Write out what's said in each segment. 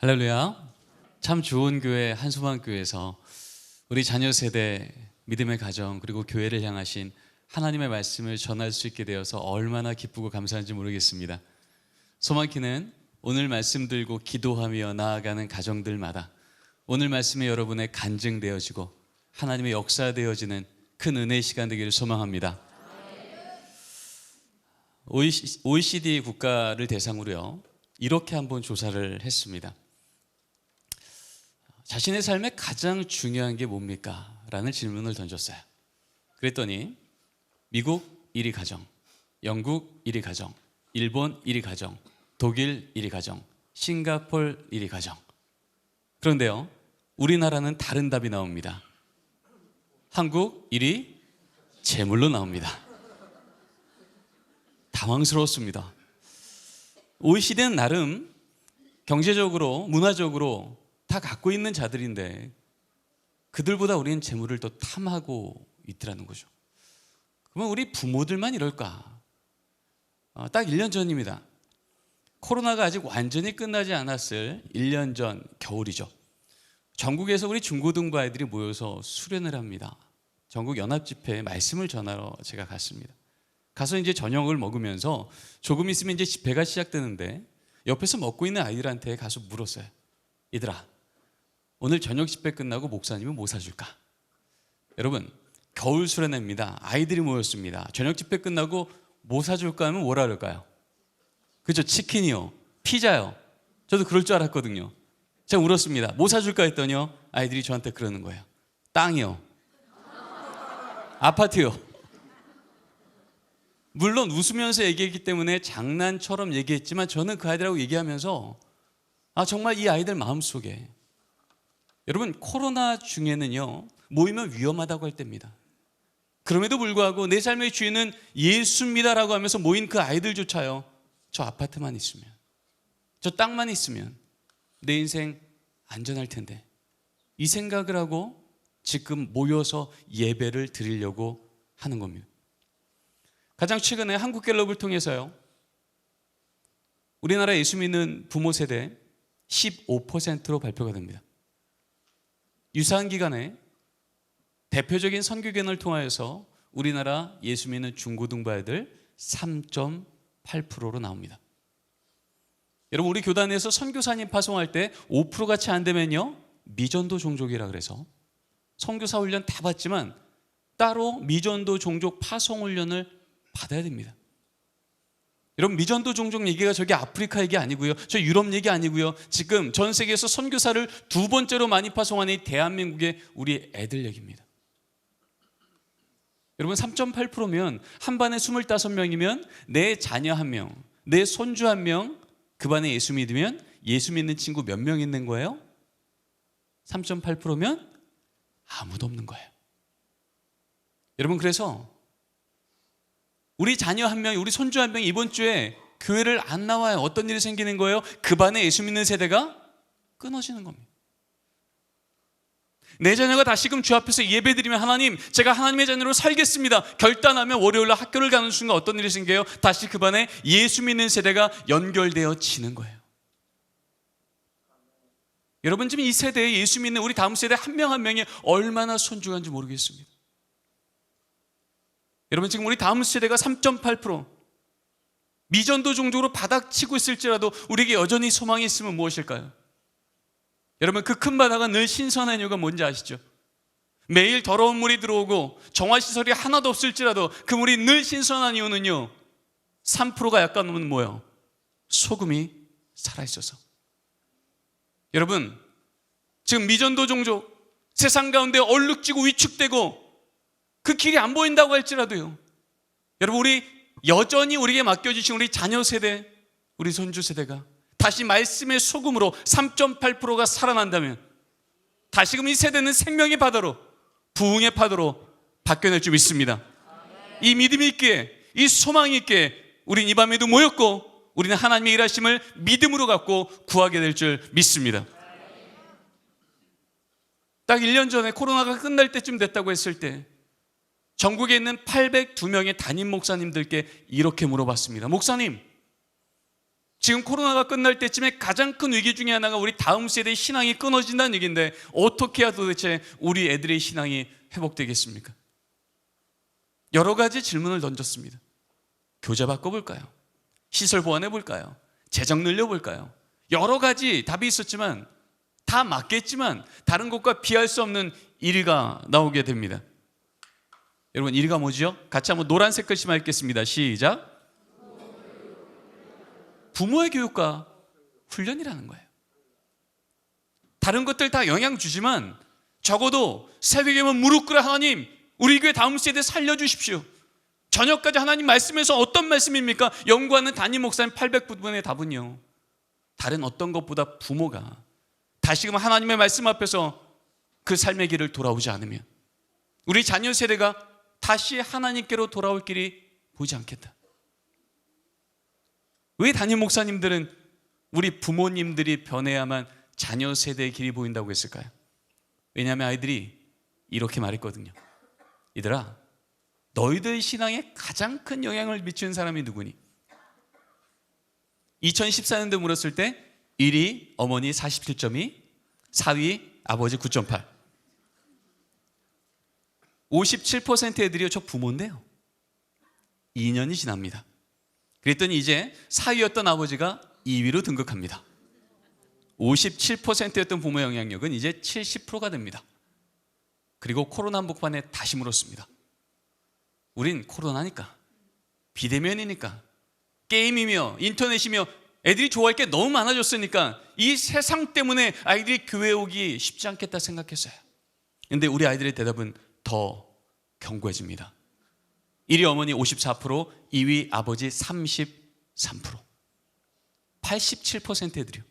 할렐루야. 참 좋은 교회 한소망교회에서 우리 자녀 세대, 믿음의 가정, 그리고 교회를 향하신 하나님의 말씀을 전할 수 있게 되어서 얼마나 기쁘고 감사한지 모르겠습니다. 소망키는 오늘 말씀 들고 기도하며 나아가는 가정들마다 오늘 말씀이 여러분의 간증되어지고 하나님의 역사되어지는 큰 은혜의 시간 되기를 소망합니다. OECD 국가를 대상으로요, 이렇게 한번 조사를 했습니다. 자신의 삶에 가장 중요한 게 뭡니까? 라는 질문을 던졌어요. 그랬더니 미국 1위 가정, 영국 1위 가정, 일본 1위 가정, 독일 1위 가정, 싱가폴 1위 가정. 그런데요, 우리나라는 다른 답이 나옵니다. 한국 1위 재물로 나옵니다. 당황스러웠습니다. OECD는 나름 경제적으로, 문화적으로 다 갖고 있는 자들인데 그들보다 우리는 재물을 더 탐하고 있더라는 거죠. 그러면 우리 부모들만 이럴까? 딱 1년 전입니다. 코로나가 아직 완전히 끝나지 않았을 1년 전 겨울이죠. 전국에서 우리 중고등부 아이들이 모여서 수련을 합니다. 전국 연합집회에 말씀을 전하러 제가 갔습니다. 가서 이제 저녁을 먹으면서 조금 있으면 이제 집회가 시작되는데 옆에서 먹고 있는 아이들한테 가서 물었어요. 얘들아, 오늘 저녁 집회 끝나고 목사님은 뭐 사줄까? 여러분, 겨울 수련회입니다. 아이들이 모였습니다. 저녁 집회 끝나고 뭐 사줄까 하면 뭐라 그럴까요? 그죠? 치킨이요, 피자요. 저도 그럴 줄 알았거든요. 제가 물었습니다. 뭐 사줄까 했더니요, 아이들이 저한테 그러는 거예요. 땅이요, 아파트요. 물론 웃으면서 얘기했기 때문에 장난처럼 얘기했지만 저는 그 아이들하고 얘기하면서 정말 이 아이들 마음속에, 여러분, 코로나 중에는요, 모이면 위험하다고 할 때입니다. 그럼에도 불구하고 내 삶의 주인은 예수입니다라고 하면서 모인 그 아이들조차요, 저 아파트만 있으면, 저 땅만 있으면 내 인생 안전할 텐데, 이 생각을 하고 지금 모여서 예배를 드리려고 하는 겁니다. 가장 최근에 한국갤럽을 통해서요, 우리나라 예수 믿는 부모 세대 15%로 발표가 됩니다. 유사한 기간에 대표적인 선교견을 통하여서 우리나라 예수 믿는 중고등부 아이들 3.8%로 나옵니다. 여러분, 우리 교단에서 선교사님 파송할 때 5%가 채 안 되면요, 미전도 종족이라 그래서 선교사 훈련 다 받지만 따로 미전도 종족 파송 훈련을 받아야 됩니다. 여러분, 미전도 종족 얘기가 저기 아프리카 얘기 아니고요, 저 유럽 얘기 아니고요, 지금 전 세계에서 선교사를 두 번째로 많이 파송하는 이 대한민국의 우리 애들 얘기입니다. 여러분, 3.8%면 한 반에 25명이면 내 자녀 1명, 내 손주 1명, 그 반에 예수 믿으면 예수 믿는 친구 몇 명 있는 거예요? 3.8%면 아무도 없는 거예요. 여러분, 그래서 우리 자녀 1명, 우리 손주 1명이 이번 주에 교회를 안 나와요. 어떤 일이 생기는 거예요? 그 반에 예수 믿는 세대가 끊어지는 겁니다. 내 자녀가 다시금 주 앞에서 예배드리면, 하나님, 제가 하나님의 자녀로 살겠습니다 결단하면 월요일날 학교를 가는 순간 어떤 일이 생겨요? 다시 그 반에 예수 믿는 세대가 연결되어지는 거예요. 여러분, 지금 이 세대에 예수 믿는 우리 다음 세대 한 명 한 명이 얼마나 소중한지 모르겠습니다. 여러분, 지금 우리 다음 세대가 3.8% 미전도 종족으로 바닥치고 있을지라도 우리에게 여전히 소망이 있으면 무엇일까요? 여러분, 그 큰 바다가 늘 신선한 이유가 뭔지 아시죠? 매일 더러운 물이 들어오고 정화시설이 하나도 없을지라도 그 물이 늘 신선한 이유는요, 3%가 약간 넘는 뭐예요? 소금이 살아있어서. 여러분, 지금 미전도 종족 세상 가운데 얼룩지고 위축되고 그 길이 안 보인다고 할지라도요, 여러분, 우리 여전히 우리에게 맡겨주신 우리 자녀 세대, 우리 손주 세대가 다시 말씀의 소금으로 3.8%가 살아난다면 다시금 이 세대는 생명의 바다로, 부흥의 바다로 바뀌어낼 줄 믿습니다. 이 믿음이 있기에, 이 소망이 있기에 우린 이 밤에도 모였고 우리는 하나님의 일하심을 믿음으로 갖고 구하게 될 줄 믿습니다. 딱 1년 전에 코로나가 끝날 때쯤 됐다고 했을 때 전국에 있는 802명의 담임 목사님들께 이렇게 물어봤습니다. 목사님, 지금 코로나가 끝날 때쯤에 가장 큰 위기 중에 하나가 우리 다음 세대의 신앙이 끊어진다는 얘기인데, 어떻게 해야 도대체 우리 애들의 신앙이 회복되겠습니까? 여러 가지 질문을 던졌습니다. 교재 바꿔볼까요? 시설 보완해볼까요? 재정 늘려볼까요? 여러 가지 답이 있었지만 다 맞겠지만 다른 것과 비할 수 없는 1위가 나오게 됩니다. 여러분, 1위가 뭐지요? 같이 한번 노란색 글씨만 읽겠습니다. 시작. 부모의 교육과 훈련이라는 거예요. 다른 것들 다 영향 주지만 적어도 새벽에만 무릎 꿇어 하나님, 우리 교회 다음 세대 살려주십시오. 저녁까지 하나님 말씀에서 어떤 말씀입니까? 연구하는 담임 목사님 800분의 답은요, 다른 어떤 것보다 부모가 다시금 하나님의 말씀 앞에서 그 삶의 길을 돌아오지 않으면 우리 자녀 세대가 다시 하나님께로 돌아올 길이 보이지 않겠다. 왜 담임 목사님들은 우리 부모님들이 변해야만 자녀 세대의 길이 보인다고 했을까요? 왜냐하면 아이들이 이렇게 말했거든요. 얘들아, 너희들 신앙에 가장 큰 영향을 미치는 사람이 누구니? 2014년도 물었을 때 1위 어머니 47.2, 4위 아버지 9.8. 57% 애들이요, 저 부모인데요. 2년이 지납니다. 그랬더니 이제 4위였던 아버지가 2위로 등극합니다. 57%였던 부모 영향력은 이제 70%가 됩니다. 그리고 코로나 한복판에 다시 물었습니다. 우린 코로나니까, 비대면이니까, 게임이며 인터넷이며 애들이 좋아할 게 너무 많아졌으니까 이 세상 때문에 아이들이 교회 오기 쉽지 않겠다 생각했어요. 근데 우리 아이들의 대답은 더 견고해집니다. 1위 어머니 54%, 2위 아버지 33%. 87% 애들이요.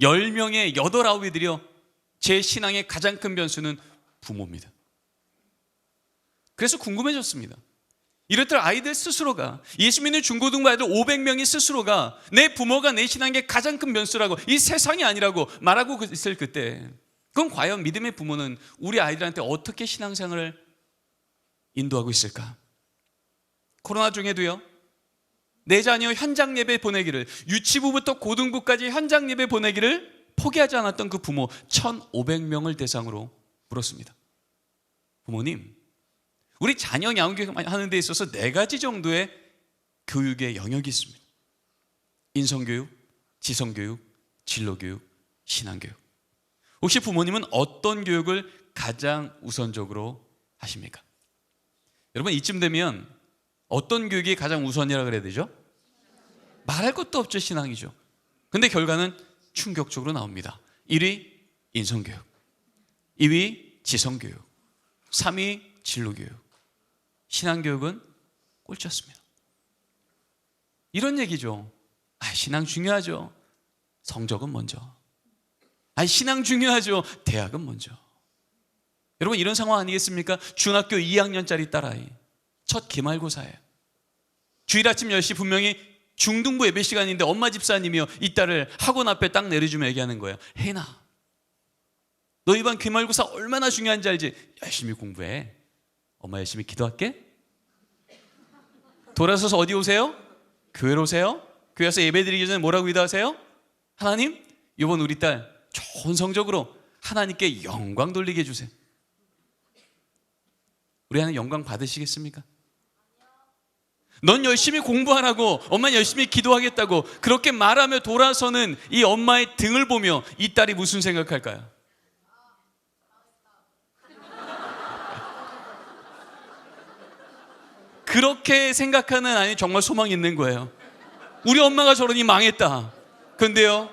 10명의 8, 9이들이요. 제 신앙의 가장 큰 변수는 부모입니다. 그래서 궁금해졌습니다. 이럴 때 아이들 스스로가, 예수 믿는 중고등부 아이들 500명이 스스로가 내 부모가 내 신앙의 가장 큰 변수라고, 이 세상이 아니라고 말하고 있을 그때, 그럼 과연 믿음의 부모는 우리 아이들한테 어떻게 신앙생활을 인도하고 있을까? 코로나 중에도요, 내 자녀 현장 예배 보내기를, 유치부부터 고등부까지 현장 예배 보내기를 포기하지 않았던 그 부모 1,500명을 대상으로 물었습니다. 부모님, 우리 자녀 양육하는 데 있어서 4가지 정도의 교육의 영역이 있습니다. 인성교육, 지성교육, 진로교육, 신앙교육. 혹시 부모님은 어떤 교육을 가장 우선적으로 하십니까? 여러분, 이쯤 되면 어떤 교육이 가장 우선이라 그래야 되죠? 말할 것도 없죠, 신앙이죠. 근데 결과는 충격적으로 나옵니다. 1위 인성교육, 2위 지성교육, 3위 진로교육, 신앙교육은 꼴찌였습니다. 이런 얘기죠. 신앙 중요하죠. 성적은 먼저. 신앙 중요하죠. 대학은 먼저. 여러분, 이런 상황 아니겠습니까? 중학교 2학년짜리 딸아이 첫 기말고사예요. 주일 아침 10시 분명히 중등부 예배 시간인데 엄마 집사님이요, 이 딸을 학원 앞에 딱 내려주며 얘기하는 거예요. 혜인아, 너 이번 기말고사 얼마나 중요한지 알지? 열심히 공부해. 엄마 열심히 기도할게. 돌아서서 어디 오세요? 교회로 오세요. 교회 와서 예배 드리기 전에 뭐라고 기도하세요? 하나님, 이번 우리 딸 좋은 성적으로 하나님께 영광 돌리게 해주세요. 우리 하나님 영광 받으시겠습니까? 넌 열심히 공부하라고, 엄마는 열심히 기도하겠다고 그렇게 말하며 돌아서는 이 엄마의 등을 보며 이 딸이 무슨 생각할까요? 그렇게 생각하는 아이 정말 소망이 있는 거예요. 우리 엄마가 저러니 망했다. 그런데요,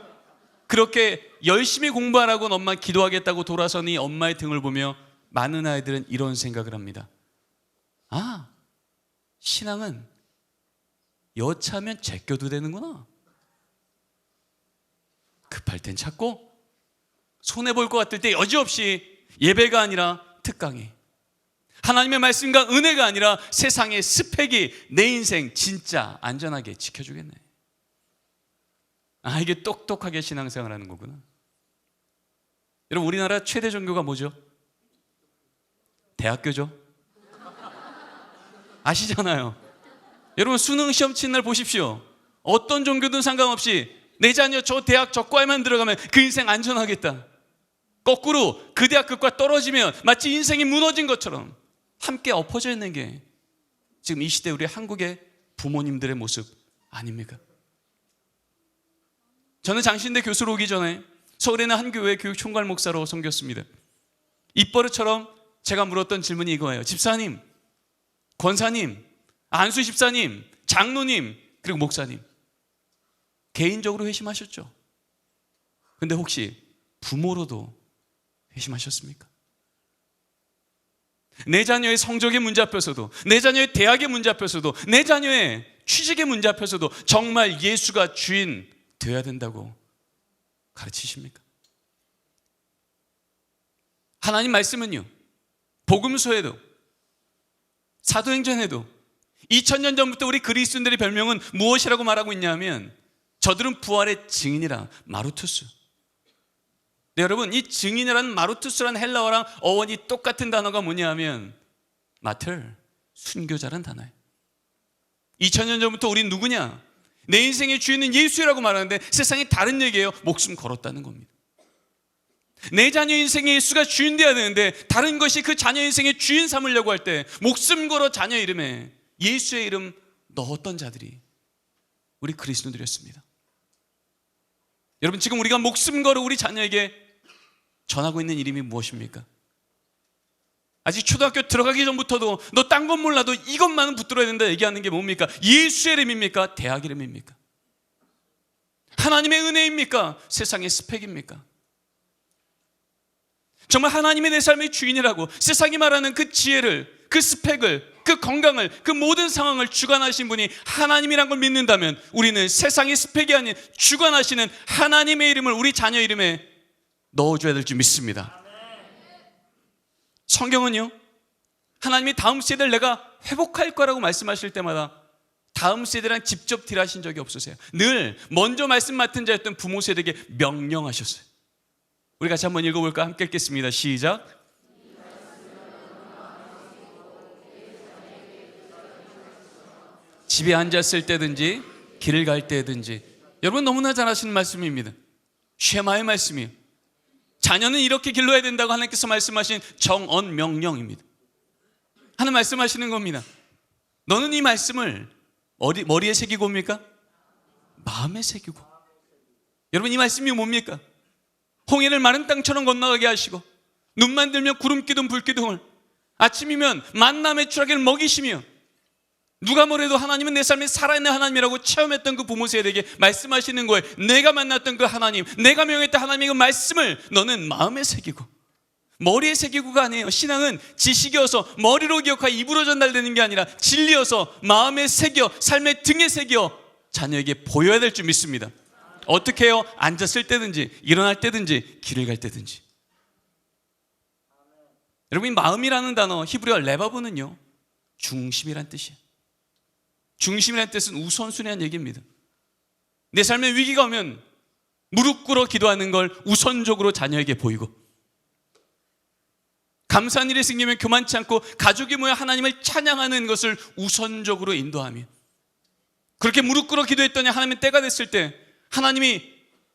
그렇게 열심히 공부하라고 엄마 기도하겠다고 돌아서니 엄마의 등을 보며 많은 아이들은 이런 생각을 합니다. 신앙은 여차하면 제껴도 되는구나. 급할 땐 찾고 손해볼 것 같을 때 여지없이 예배가 아니라 특강이, 하나님의 말씀과 은혜가 아니라 세상의 스펙이 내 인생 진짜 안전하게 지켜주겠네. 이게 똑똑하게 신앙생활하는 거구나. 여러분, 우리나라 최대 종교가 뭐죠? 대학교죠. 아시잖아요. 여러분, 수능 시험 치는 날 보십시오. 어떤 종교든 상관없이 내 자녀 저 대학 저 과에만 들어가면 그 인생 안전하겠다. 거꾸로 그 대학 그 과 떨어지면 마치 인생이 무너진 것처럼 함께 엎어져 있는 게 지금 이 시대 우리 한국의 부모님들의 모습 아닙니까? 저는 장신대 교수로 오기 전에 서울에 있는 한 교회 교육총괄 목사로 섬겼습니다. 입버릇처럼 제가 물었던 질문이 이거예요. 집사님, 권사님, 안수 집사님, 장로님, 그리고 목사님, 개인적으로 회심하셨죠? 근데 혹시 부모로도 회심하셨습니까? 내 자녀의 성적의 문제 앞에서도, 내 자녀의 대학의 문제 앞에서도, 내 자녀의 취직의 문제 앞에서도 정말 예수가 주인 되어야 된다고 가르치십니까? 하나님 말씀은요, 복음서에도 사도행전에도 2000년 전부터 우리 그리스도인들의 별명은 무엇이라고 말하고 있냐면 저들은 부활의 증인이라, 마루투스. 네, 여러분, 이 증인이라는 마루투스라는 헬라어랑 어원이 똑같은 단어가 뭐냐면 마틀, 순교자라는 단어예요. 2000년 전부터 우린 누구냐? 내 인생의 주인은 예수라고 말하는데 세상이 다른 얘기예요. 목숨 걸었다는 겁니다. 내 자녀 인생의 예수가 주인 되어야 되는데 다른 것이 그 자녀 인생의 주인 삼으려고 할 때 목숨 걸어 자녀 이름에 예수의 이름 넣었던 자들이 우리 그리스도인들이었습니다. 여러분, 지금 우리가 목숨 걸어 우리 자녀에게 전하고 있는 이름이 무엇입니까? 아직 초등학교 들어가기 전부터도 너 딴 건 몰라도 이것만은 붙들어야 된다 얘기하는 게 뭡니까? 예수의 이름입니까? 대학 이름입니까? 하나님의 은혜입니까? 세상의 스펙입니까? 정말 하나님의 내 삶의 주인이라고 세상이 말하는 그 지혜를, 그 스펙을, 그 건강을, 그 모든 상황을 주관하신 분이 하나님이란 걸 믿는다면 우리는 세상의 스펙이 아닌 주관하시는 하나님의 이름을 우리 자녀 이름에 넣어줘야 될 줄 믿습니다. 성경은요, 하나님이 다음 세대를 내가 회복할 거라고 말씀하실 때마다 다음 세대랑 직접 딜하신 적이 없으세요. 늘 먼저 말씀 맡은 자였던 부모 세대에게 명령하셨어요. 우리 같이 한번 읽어볼까? 함께 읽겠습니다. 시작. 집에 앉았을 때든지 길을 갈 때든지. 여러분, 너무나 잘 아시는 말씀입니다. 쉐마의 말씀이에요. 자녀는 이렇게 길러야 된다고 하나님께서 말씀하신 정언 명령입니다. 하나님 말씀하시는 겁니다. 너는 이 말씀을 머리에 새기고 옵니까? 마음에 새기고. 여러분, 이 말씀이 뭡니까? 홍해를 마른 땅처럼 건너가게 하시고 눈만 들면 구름 기둥 불 기둥을, 아침이면 만나 메추라기를 먹이시며 누가 뭐래도 하나님은 내 삶에 살아있는 하나님이라고 체험했던 그 부모 세대에게 말씀하시는 거예요. 내가 만났던 그 하나님, 내가 명했던 하나님의 그 말씀을 너는 마음에 새기고. 머리에 새기고가 아니에요. 신앙은 지식이어서 머리로 기억하여 입으로 전달되는 게 아니라 진리여서 마음에 새겨, 삶의 등에 새겨 자녀에게 보여야 될 줄 믿습니다. 어떻게 해요? 앉았을 때든지 일어날 때든지 길을 갈 때든지. 여러분, 이 마음이라는 단어 히브리어 레바브는요, 중심이란 뜻이에요. 중심이라는 뜻은 우선순위란 얘기입니다. 내 삶에 위기가 오면 무릎 꿇어 기도하는 걸 우선적으로 자녀에게 보이고, 감사한 일이 생기면 교만치 않고 가족이 모여 하나님을 찬양하는 것을 우선적으로 인도하며, 그렇게 무릎 꿇어 기도했더니 하나님의 때가 됐을 때 하나님이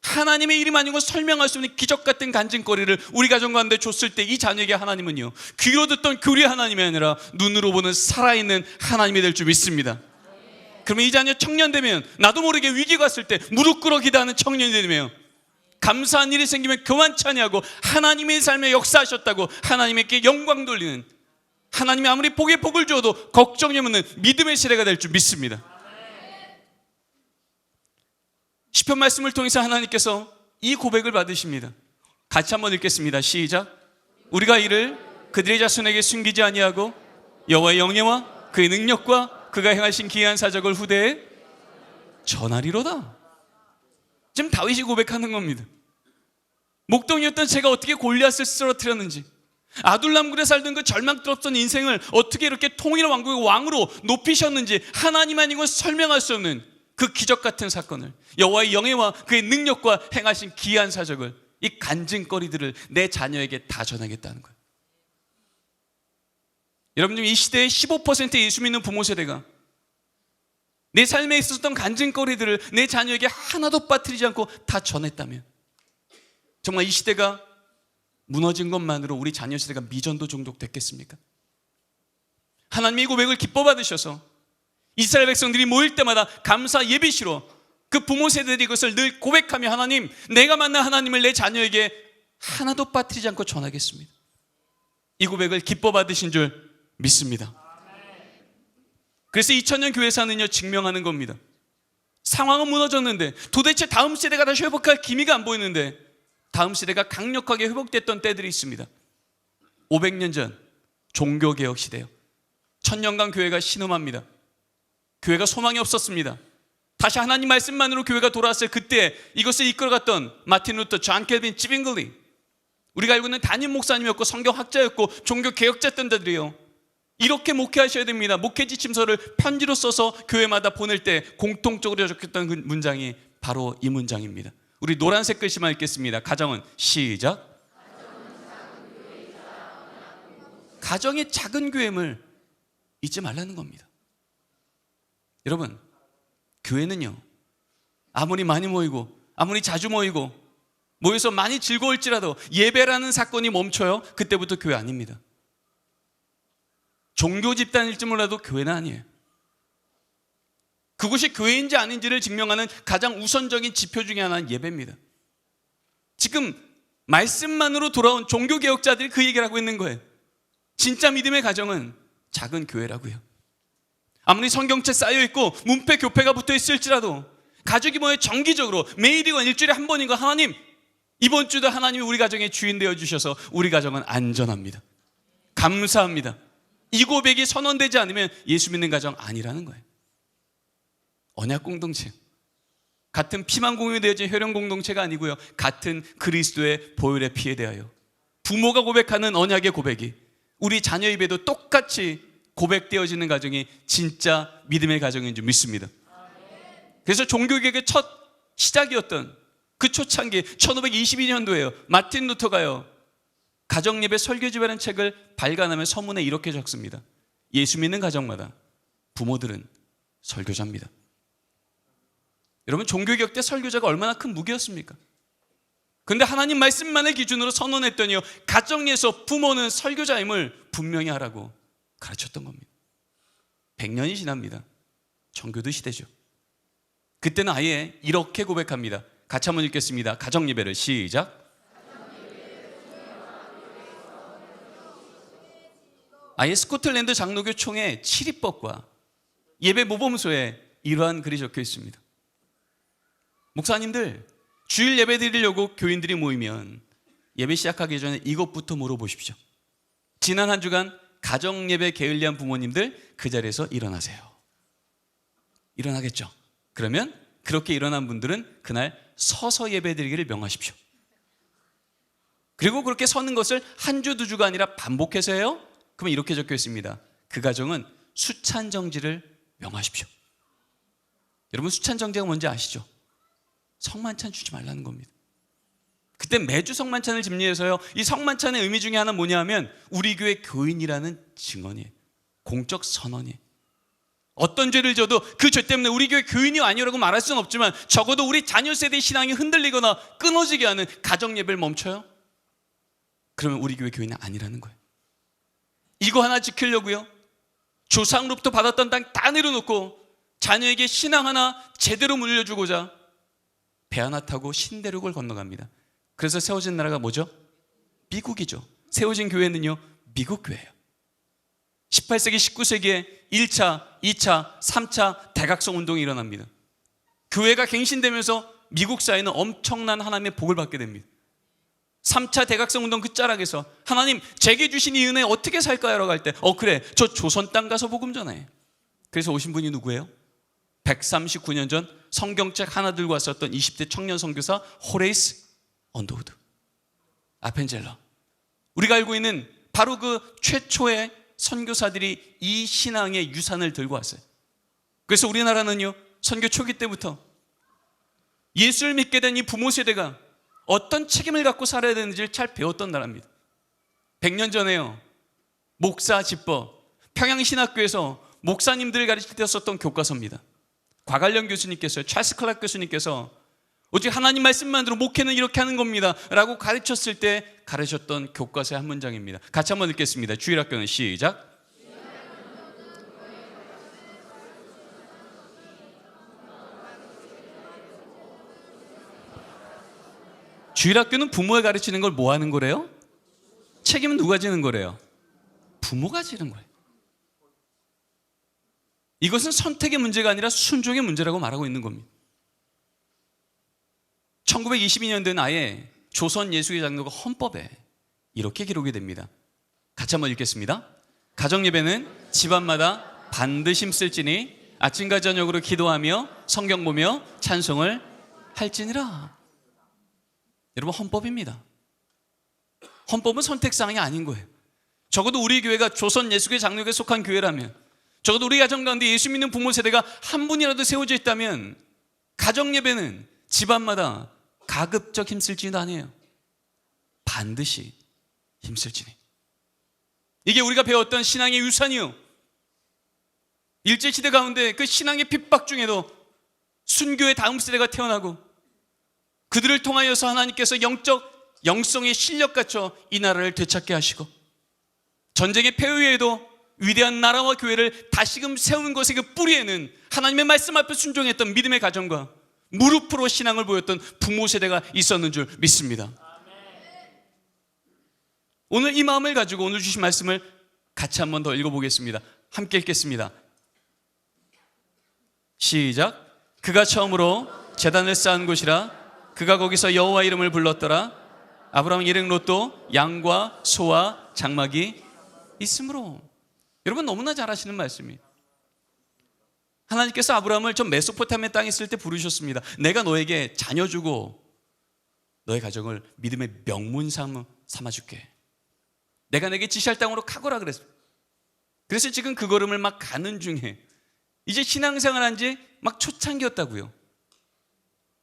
하나님의 이름 아니고 설명할 수 없는 기적 같은 간증거리를 우리 가정 가운데 줬을 때 이 자녀에게 하나님은요, 귀로 듣던 교리 하나님이 아니라 눈으로 보는 살아있는 하나님이 될 줄 믿습니다. 그러면 이 자녀 청년 되면 나도 모르게 위기가 왔을 때 무릎 꿇어 기도하는 청년이 되면, 감사한 일이 생기면 교만치 아니하고 하나님의 삶에 역사하셨다고 하나님께 영광 돌리는, 하나님이 아무리 복에 복을 주어도 걱정이 없는 믿음의 세대가 될 줄 믿습니다. 시편 말씀을 통해서 하나님께서 이 고백을 받으십니다. 같이 한번 읽겠습니다. 시작. 우리가 이를 그들의 자손에게 숨기지 아니하고 여호와의 영예와 그의 능력과 그가 행하신 기이한 사적을 후대에 전하리로다. 지금 다윗이 고백하는 겁니다. 목동이었던 제가 어떻게 골리앗을 쓰러뜨렸는지, 아둘람굴에 살던 그 절망스럽던 인생을 어떻게 이렇게 통일 왕국의 왕으로 높이셨는지 하나님 아니고 설명할 수 없는 그 기적 같은 사건을, 여호와의 영예와 그의 능력과 행하신 기이한 사적을, 이 간증거리들을 내 자녀에게 다 전하겠다는 거예요. 여러분, 이 시대의 15%의 예수 믿는 부모 세대가 내 삶에 있었던 간증거리들을 내 자녀에게 하나도 빠뜨리지 않고 다 전했다면 정말 이 시대가 무너진 것만으로 우리 자녀 세대가 미전도 종족됐겠습니까? 하나님이 이 고백을 기뻐 받으셔서 이스라엘 백성들이 모일 때마다 감사 예비시로 그 부모 세대들이 이것을 늘 고백하며 하나님, 내가 만난 하나님을 내 자녀에게 하나도 빠뜨리지 않고 전하겠습니다. 이 고백을 기뻐 받으신 줄 믿습니다. 그래서 2000년 교회사는요 증명하는 겁니다. 상황은 무너졌는데 도대체 다음 세대가 다시 회복할 기미가 안 보이는데 다음 세대가 강력하게 회복됐던 때들이 있습니다. 500년 전 종교개혁 시대요. 1000년간 교회가 신음합니다. 교회가 소망이 없었습니다. 다시 하나님 말씀만으로 교회가 돌아왔을 그때 이것을 이끌어갔던 마틴 루터, 존 켈빈, 찌빙글리, 우리가 알고 있는 담임 목사님이었고 성경학자였고 종교개혁자였던 자들이에요. 이렇게 목회하셔야 됩니다. 목회 지침서를 편지로 써서 교회마다 보낼 때 공통적으로 적혔던 그 문장이 바로 이 문장입니다. 우리 노란색 글씨만 읽겠습니다. 가정은 시작. 가정의 작은 교회임을 잊지 말라는 겁니다. 여러분, 교회는요 아무리 많이 모이고 아무리 자주 모여서 많이 즐거울지라도 예배라는 사건이 멈춰요. 그때부터 교회 아닙니다. 종교 집단일지 몰라도 교회는 아니에요. 그것이 교회인지 아닌지를 증명하는 가장 우선적인 지표 중에 하나는 예배입니다. 지금 말씀만으로 돌아온 종교개혁자들이 그 얘기를 하고 있는 거예요. 진짜 믿음의 가정은 작은 교회라고요. 아무리 성경책 쌓여있고 문패 교패가 붙어있을지라도 가족이 모여 정기적으로 매일이건 일주일에 한 번인가 하나님, 이번 주도 하나님이 우리 가정의 주인 되어주셔서 우리 가정은 안전합니다. 감사합니다. 이 고백이 선언되지 않으면 예수 믿는 가정 아니라는 거예요. 언약 공동체, 같은 피만 공유되어진 혈연 공동체가 아니고요, 같은 그리스도의 보혈의 피에 대하여 부모가 고백하는 언약의 고백이 우리 자녀 입에도 똑같이 고백되어지는 가정이 진짜 믿음의 가정인 줄 믿습니다. 그래서 종교개혁의 첫 시작이었던 그 초창기 1522년도에요 마틴 루터가요 가정예배 설교집이라는 책을 발간하며 서문에 이렇게 적습니다. 예수 믿는 가정마다 부모들은 설교자입니다. 여러분, 종교개혁 때 설교자가 얼마나 큰 무기였습니까? 그런데 하나님 말씀만을 기준으로 선언했더니요 가정에서 부모는 설교자임을 분명히 하라고 가르쳤던 겁니다. 100년이 지납니다. 정교도 시대죠. 그때는 아예 이렇게 고백합니다. 같이 한번 읽겠습니다. 가정예배를 시작. 아예 스코틀랜드 장로교 총회 칠입법과 예배 모범서에 이러한 글이 적혀 있습니다. 목사님들, 주일 예배 드리려고 교인들이 모이면 예배 시작하기 전에 이것부터 물어보십시오. 지난 한 주간 가정예배 게을리한 부모님들 그 자리에서 일어나세요. 일어나겠죠? 그러면 그렇게 일어난 분들은 그날 서서 예배 드리기를 명하십시오. 그리고 그렇게 서는 것을 한 주, 두 주가 아니라 반복해서 해요? 그러면 이렇게 적혀 있습니다. 그 가정은 수찬정지를 명하십시오. 여러분, 수찬정지가 뭔지 아시죠? 성만찬 주지 말라는 겁니다. 그때 매주 성만찬을 집리해서요 이 성만찬의 의미 중에 하나는 뭐냐 하면 우리 교회 교인이라는 증언이에요. 공적 선언이에요. 어떤 죄를 져도 그 죄 때문에 우리 교회 교인이 아니라고 말할 수는 없지만 적어도 우리 자녀 세대의 신앙이 흔들리거나 끊어지게 하는 가정예배를 멈춰요? 그러면 우리 교회 교인은 아니라는 거예요. 이거 하나 지키려고요 조상으로부터 받았던 땅 다 내려놓고 자녀에게 신앙 하나 제대로 물려주고자 배 하나 타고 신대륙을 건너갑니다. 그래서 세워진 나라가 뭐죠? 미국이죠. 세워진 교회는요 미국 교회예요. 18세기, 19세기에 1차, 2차, 3차 대각성 운동이 일어납니다. 교회가 갱신되면서 미국 사회는 엄청난 하나님의 복을 받게 됩니다. 3차 대각성 운동 그 자락에서 하나님 제게 주신 이 은혜 어떻게 살까요? 라고 할 때 그래, 저 조선 땅 가서 복음 전해. 그래서 오신 분이 누구예요? 139년 전 성경책 하나 들고 왔었던 20대 청년 선교사 호레이스 언더우드, 아펜젤러. 우리가 알고 있는 바로 그 최초의 선교사들이 이 신앙의 유산을 들고 왔어요. 그래서 우리나라는요 선교 초기 때부터 예수를 믿게 된 이 부모 세대가 어떤 책임을 갖고 살아야 되는지를 잘 배웠던 나라입니다. 100년 전에요 목사 집법, 평양신학교에서 목사님들을 가르칠 때 썼던 교과서입니다. 곽알령 교수님께서, 찰스 클락 교수님께서 오직 하나님 말씀만으로 목회는 이렇게 하는 겁니다 라고 가르쳤을 때 가르쳤던 교과서의 한 문장입니다. 같이 한번 읽겠습니다. 주일학교는 시작. 주일학교는 부모가 가르치는 걸 뭐 하는 거래요? 책임은 누가 지는 거래요? 부모가 지는 거예요. 이것은 선택의 문제가 아니라 순종의 문제라고 말하고 있는 겁니다. 1922년도에 아예 조선 예수의 장로가 헌법에 이렇게 기록이 됩니다. 같이 한번 읽겠습니다. 가정예배는 집안마다 반드시 힘쓸지니 아침과 저녁으로 기도하며 성경 보며 찬송을 할지니라. 여러분, 헌법입니다. 헌법은 선택사항이 아닌 거예요. 적어도 우리 교회가 조선 예수의 장로에 속한 교회라면, 적어도 우리 가정 가운데 예수 믿는 부모 세대가 한 분이라도 세워져 있다면 가정예배는 집안마다 가급적 힘쓸지는 아니에요. 반드시 힘쓸지니. 이게 우리가 배웠던 신앙의 유산이요. 일제시대 가운데 그 신앙의 핍박 중에도 순교의 다음 세대가 태어나고 그들을 통하여서 하나님께서 영성의 실력 갖춰 이 나라를 되찾게 하시고 전쟁의 패후에도 위대한 나라와 교회를 다시금 세우는 것의 그 뿌리에는 하나님의 말씀 앞에 순종했던 믿음의 가정과 무릎으로 신앙을 보였던 부모 세대가 있었는 줄 믿습니다. 오늘 이 마음을 가지고 오늘 주신 말씀을 같이 한 번 더 읽어보겠습니다. 함께 읽겠습니다. 시작. 그가 처음으로 제단을 쌓은 곳이라 그가 거기서 여호와 이름을 불렀더라. 아브라함 일행 롯도 양과 소와 장막이 있으므로. 여러분, 너무나 잘 아시는 말씀이에요. 하나님께서 아브라함을 전 메소포타미아 땅에 있을 때 부르셨습니다. 내가 너에게 자녀 주고 너의 가정을 믿음의 명문 삼아줄게. 내가 내게 지시할 땅으로 가거라 그랬어요. 그래서 지금 그 걸음을 막 가는 중에 이제 신앙생활 한 지 막 초창기였다고요.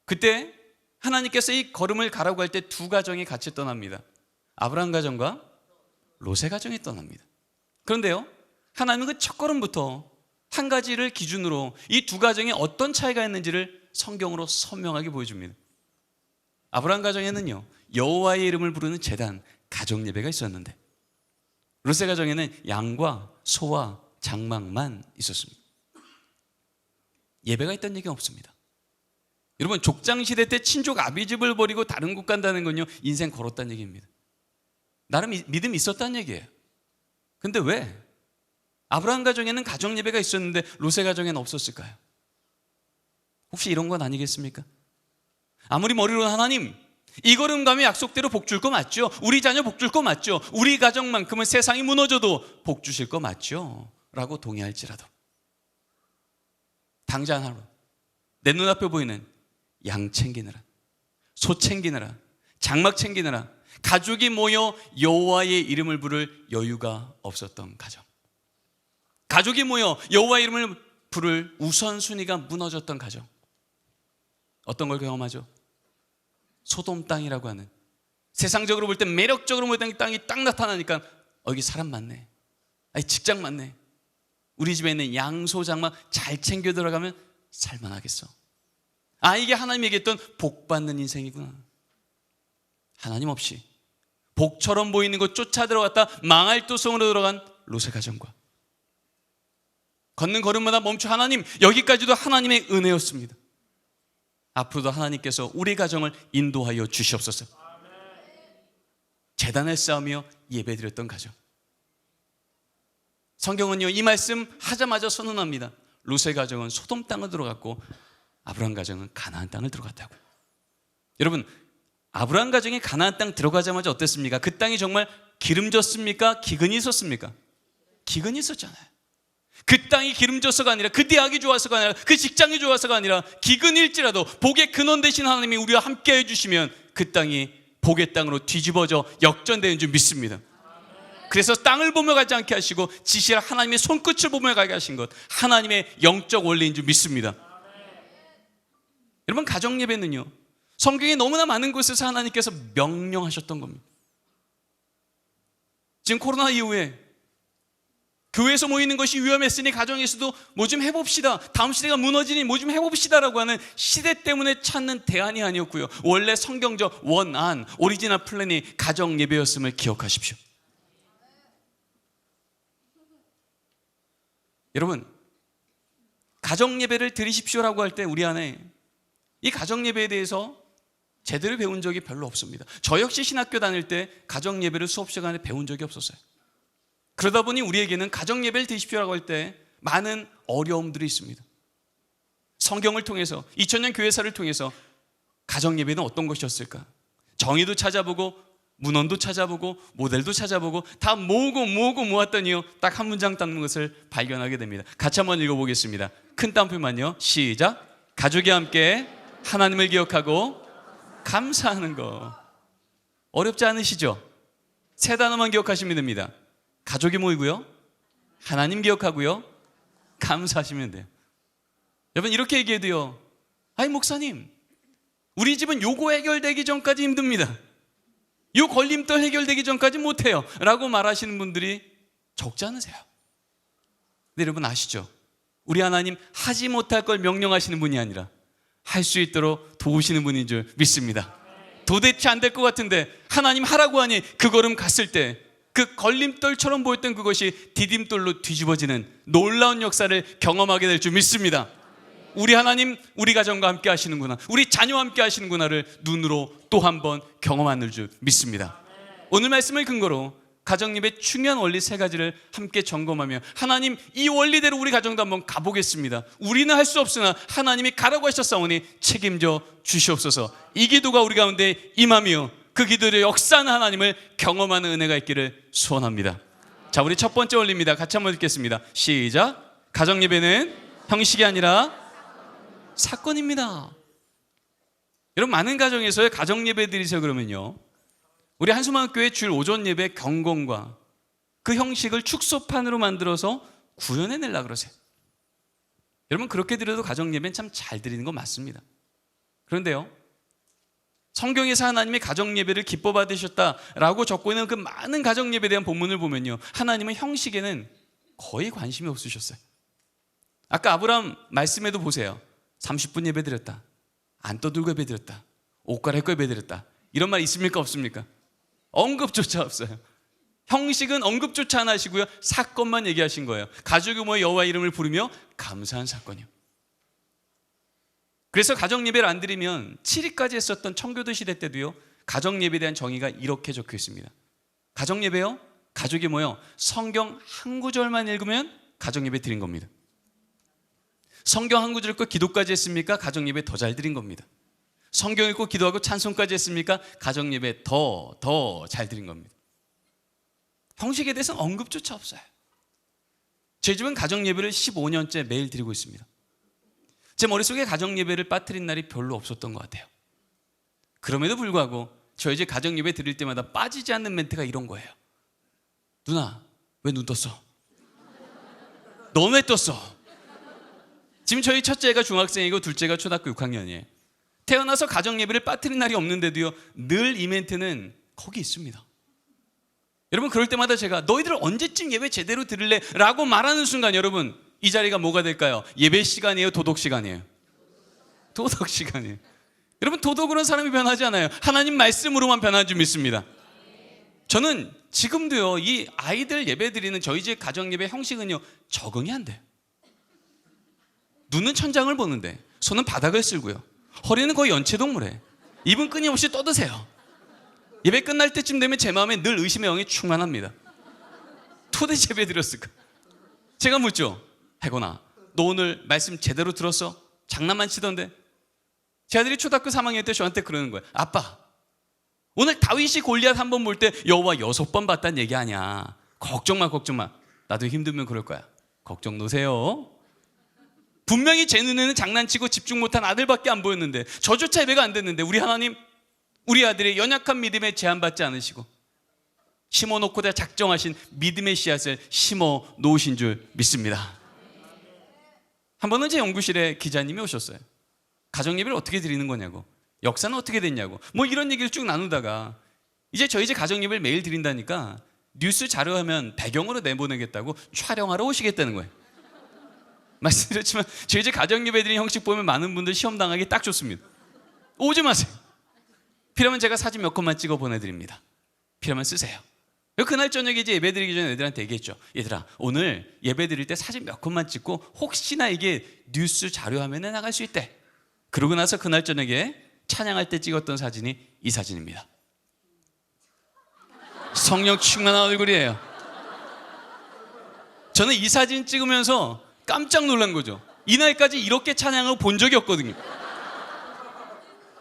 그때 하나님께서 이 걸음을 가라고 할 때 두 가정이 같이 떠납니다. 아브라함 가정과 롯의 가정이 떠납니다. 그런데요, 하나님은 그 첫 걸음부터 한 가지를 기준으로 이 두 가정에 어떤 차이가 있는지를 성경으로 선명하게 보여줍니다. 아브라함 가정에는요, 여호와의 이름을 부르는 제단, 가정 예배가 있었는데 롯의 가정에는 양과 소와 장막만 있었습니다. 예배가 있다는 얘기는 없습니다. 여러분, 족장시대 때 친족 아비집을 버리고 다른 곳 간다는 건요, 인생 걸었다는 얘기입니다. 나름 믿음이 있었다는 얘기예요. 근데 왜 아브라함 가정에는 가정 예배가 있었는데 롯의 가정에는 없었을까요? 혹시 이런 건 아니겠습니까? 아무리 머리로는 하나님, 이 걸음 가면 약속대로 복 줄 거 맞죠? 우리 자녀 복 줄 거 맞죠? 우리 가정만큼은 세상이 무너져도 복 주실 거 맞죠? 라고 동의할지라도 당장 하루 내 눈앞에 보이는 양 챙기느라, 소 챙기느라, 장막 챙기느라 가족이 모여 여호와의 이름을 부를 여유가 없었던 가정, 가족이 모여 여호와의 이름을 부를 우선순위가 무너졌던 가정. 어떤 걸 경험하죠? 소돔 땅이라고 하는, 세상적으로 볼 때 매력적으로 보이던 땅이 딱 나타나니까 여기 사람 많네, 직장 많네, 우리 집에 있는 양소 장막 잘 챙겨 들어가면 살만하겠어. 이게 하나님이 얘기했던 복 받는 인생이구나. 하나님 없이 복처럼 보이는 것 쫓아 들어갔다 망할 도성으로 들어간 롯의 가정과 걷는 걸음마다 멈춰 하나님, 여기까지도 하나님의 은혜였습니다. 앞으로도 하나님께서 우리 가정을 인도하여 주시옵소서. 제단을 쌓으며 예배드렸던 가정. 성경은요, 이 말씀 하자마자 선언합니다. 롯의 가정은 소돔 땅을 들어갔고 아브라함 가정은 가나안 땅을 들어갔다고. 여러분, 아브라함 가정이 가나안 땅 들어가자마자 어땠습니까? 그 땅이 정말 기름졌습니까? 기근이 있었습니까? 기근이 있었잖아요. 그 땅이 기름져서가 아니라, 그 대학이 좋아서가 아니라, 그 직장이 좋아서가 아니라 기근일지라도 복의 근원 되신 하나님이 우리와 함께 해주시면 그 땅이 복의 땅으로 뒤집어져 역전되는 줄 믿습니다. 그래서 땅을 보며 가지 않게 하시고 지시할 하나님의 손끝을 보며 가게 하신 것, 하나님의 영적 원리인 줄 믿습니다. 여러분, 가정 예배는요, 성경에 너무나 많은 곳에서 하나님께서 명령하셨던 겁니다. 지금 코로나 이후에 교회에서 모이는 것이 위험했으니 가정에서도 뭐 좀 해봅시다. 다음 시대가 무너지니 뭐 좀 해봅시다라고 하는 시대 때문에 찾는 대안이 아니었고요. 원래 성경적 원안, 오리지널 플랜이 가정 예배였음을 기억하십시오. 여러분, 가정 예배를 드리십시오라고 할 때 우리 안에 이 가정 예배에 대해서 제대로 배운 적이 별로 없습니다. 저 역시 신학교 다닐 때 가정 예배를 수업 시간에 배운 적이 없었어요. 그러다 보니 우리에게는 가정 예배를 드리십시오라고 할 때 많은 어려움들이 있습니다. 성경을 통해서 2000년 교회사를 통해서 가정 예배는 어떤 것이었을까? 정의도 찾아보고 문헌도 찾아보고 모델도 찾아보고 다 모으고 모았더니요 딱 한 문장 닦는 것을 발견하게 됩니다. 같이 한번 읽어보겠습니다. 큰 따옴표만요. 시작. 가족이 함께 하나님을 기억하고 감사하는 거. 어렵지 않으시죠? 세 단어만 기억하시면 됩니다. 가족이 모이고요, 하나님 기억하고요, 감사하시면 돼요. 여러분 이렇게 얘기해도요, 아니 목사님 우리 집은 요거 해결되기 전까지 힘듭니다. 요 걸림돌 해결되기 전까지 못해요 라고 말하시는 분들이 적지 않으세요. 근데 여러분 아시죠? 우리 하나님 하지 못할 걸 명령하시는 분이 아니라 할 수 있도록 도우시는 분인 줄 믿습니다. 도대체 안 될 것 같은데 하나님 하라고 하니 그 걸음 갔을 때 그 걸림돌처럼 보였던 그것이 디딤돌로 뒤집어지는 놀라운 역사를 경험하게 될 줄 믿습니다. 우리 하나님 우리 가정과 함께 하시는구나, 우리 자녀와 함께 하시는구나를 눈으로 또 한 번 경험하는 줄 믿습니다. 오늘 말씀을 근거로 가정예배 중요한 원리 세 가지를 함께 점검하며 하나님 이 원리대로 우리 가정도 한번 가보겠습니다. 우리는 할 수 없으나 하나님이 가라고 하셨사오니 책임져 주시옵소서. 이 기도가 우리 가운데 임하며 그 기도의 역사하는 하나님을 경험하는 은혜가 있기를 소원합니다. 자, 우리 첫 번째 원리입니다. 같이 한번 읽겠습니다. 시작. 가정예배는 형식이 아니라 사건입니다. 여러분 많은 가정에서의 가정예배 드리세요 그러면요, 우리 한수만교회 주일 오전 예배 경건과 그 형식을 축소판으로 만들어서 구현해내려고 그러세요. 여러분 그렇게 드려도 가정예배는 참 잘 드리는 거 맞습니다. 그런데요, 성경에서 하나님이 가정예배를 기뻐 받으셨다라고 적고 있는 그 많은 가정예배에 대한 본문을 보면요, 하나님은 형식에는 거의 관심이 없으셨어요. 아까 아브라함 말씀에도 보세요. 30분 예배 드렸다, 안 떠들고 예배 드렸다, 옷 갈아입고 예배 드렸다, 이런 말 있습니까 없습니까? 언급조차 없어요. 형식은 언급조차 안 하시고요, 사건만 얘기하신 거예요. 가족이 모여 여호와 이름을 부르며 감사한 사건이요. 그래서 가정예배를 안 드리면 7일까지 했었던 청교도 시대 때도요, 가정예배에 대한 정의가 이렇게 적혀 있습니다. 가정예배요, 가족이 모여 성경 한 구절만 읽으면 가정예배 드린 겁니다. 성경 한 구절 읽고 기도까지 했습니까? 가정예배 더 잘 드린 겁니다. 성경 읽고 기도하고 찬송까지 했습니까? 가정예배 더 잘 드린 겁니다. 형식에 대해서는 언급조차 없어요. 제 집은 가정예배를 15년째 매일 드리고 있습니다. 제 머릿속에 가정예배를 빠뜨린 날이 별로 없었던 것 같아요. 그럼에도 불구하고 저희 집 가정예배 드릴 때마다 빠지지 않는 멘트가 이런 거예요. 누나 왜 눈 떴어? 넌 왜 떴어? 지금 저희 첫째가 중학생이고 둘째가 초등학교 6학년이에요. 태어나서 가정예배를 빠뜨린 날이 없는데도요, 늘 이 멘트는 거기 있습니다. 여러분 그럴 때마다 제가 너희들 언제쯤 예배 제대로 들을래? 라고 말하는 순간 여러분 이 자리가 뭐가 될까요? 예배 시간이에요? 도덕 시간이에요? 도덕 시간이에요. 여러분 도덕으로는 사람이 변하지 않아요. 하나님 말씀으로만 변하는 줄 믿습니다. 저는 지금도요, 이 아이들 예배 드리는 저희 집 가정예배 형식은요, 적응이 안 돼요. 눈은 천장을 보는데 손은 바닥을 쓸고요, 허리는 거의 연체동물에 입은 끊임없이 떠드세요. 예배 끝날 때쯤 되면 제 마음에 늘 의심의 영이 충만합니다. 도대체 예배 드렸을까? 제가 묻죠. 혜건아, 너 오늘 말씀 제대로 들었어? 장난만 치던데? 제 아들이 초등학교 3학년 때 저한테 그러는 거예요. 아빠, 오늘 다윗이 골리앗 한 번 볼 때 여호와 6번 봤다는 얘기 아니야. 걱정 마. 나도 힘들면 그럴 거야. 걱정 노세요. 분명히 제 눈에는 장난치고 집중 못한 아들밖에 안 보였는데, 저조차 예배가 안 됐는데 우리 하나님 우리 아들의 연약한 믿음에 제한받지 않으시고 심어놓고자 작정하신 믿음의 씨앗을 심어 놓으신 줄 믿습니다. 한 번은 제 연구실에 기자님이 오셨어요. 가정예배를 어떻게 드리는 거냐고, 역사는 어떻게 됐냐고, 뭐 이런 얘기를 쭉 나누다가 이제 저희 집 가정예배를 매일 드린다니까 뉴스 자료하면 배경으로 내보내겠다고 촬영하러 오시겠다는 거예요. 말씀드렸지만 저희 집 가정예배드린 형식 보면 많은 분들 시험 당하기 딱 좋습니다. 오지 마세요. 필요하면 제가 사진 몇 컷만 찍어 보내드립니다. 필요하면 쓰세요. 그날 저녁에 이제 예배 드리기 전에 애들한테 얘기했죠. 얘들아, 오늘 예배 드릴 때 사진 몇 컷만 찍고 혹시나 이게 뉴스 자료 화면에 나갈 수 있대. 그러고 나서 그날 저녁에 찬양할 때 찍었던 사진이 이 사진입니다. 성령 충만한 얼굴이에요. 저는 이 사진 찍으면서 깜짝 놀란 거죠. 이날까지 이렇게 찬양을 본 적이 없거든요.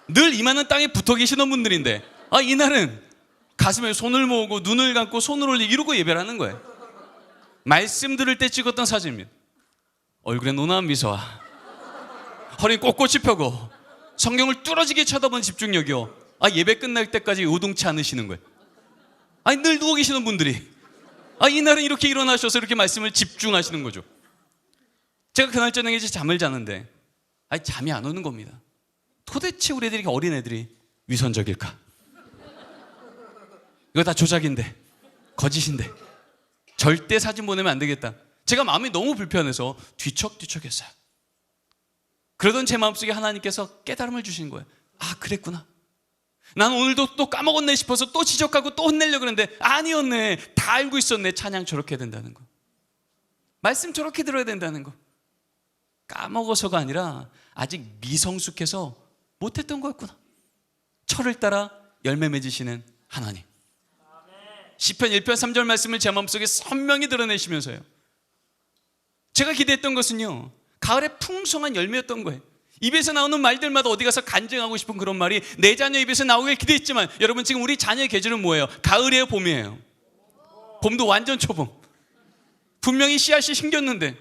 늘 이만한 땅에 붙어 계시는 분들인데 이날은 가슴에 손을 모으고 눈을 감고 손을 올리고 이러고 예배를 하는 거예요. 말씀 들을 때 찍었던 사진입니다. 얼굴에 노나운 미소와 허리 꼿꼿이 펴고 성경을 뚫어지게 쳐다보는 집중력이요. 예배 끝날 때까지 요동치 않으시는 거예요. 늘 누워 계시는 분들이 이날은 이렇게 일어나셔서 이렇게 말씀을 집중하시는 거죠. 제가 그날 저녁에 이제 잠을 자는데 잠이 안 오는 겁니다. 도대체 우리 애들이 어린애들이 위선적일까? 이거 다 조작인데, 거짓인데, 절대 사진 보내면 안 되겠다. 제가 마음이 너무 불편해서 뒤척뒤척했어요. 그러던 제 마음속에 하나님께서 깨달음을 주신 거예요. 그랬구나. 난 오늘도 또 까먹었네 싶어서 또 지적하고 또 혼내려고 그랬는데 아니었네. 다 알고 있었네. 찬양 저렇게 해야 된다는 거, 말씀 저렇게 들어야 된다는 거. 까먹어서가 아니라 아직 미성숙해서 못했던 거였구나. 철을 따라 열매 맺으시는 하나님. 시편 1편 3절 말씀을 제 마음속에 선명히 드러내시면서요, 제가 기대했던 것은요, 가을에 풍성한 열매였던 거예요. 입에서 나오는 말들마다 어디 가서 간증하고 싶은 그런 말이 내 자녀 입에서 나오길 기대했지만, 여러분 지금 우리 자녀의 계절은 뭐예요? 가을이에요, 봄이에요? 봄도 완전 초봄. 분명히 씨앗이 심겼는데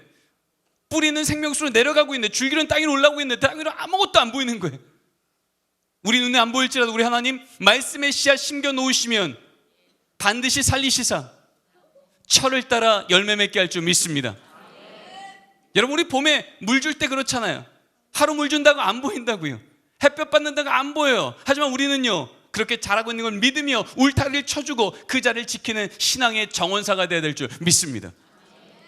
뿌리는 생명수로 내려가고 있는데 줄기는 땅에 올라오고 있는데 땅에는 아무것도 안 보이는 거예요. 우리 눈에 안 보일지라도 우리 하나님 말씀에 씨앗 심겨 놓으시면 반드시 살리시사 철을 따라 열매 맺게 할 줄 믿습니다. 여러분, 우리 봄에 물 줄 때 그렇잖아요. 하루 물 준다고 안 보인다고요. 햇볕 받는다고 안 보여요. 하지만 우리는요, 그렇게 자라고 있는 걸 믿으며 울타리를 쳐주고 그 자리를 지키는 신앙의 정원사가 되어야 될 줄 믿습니다.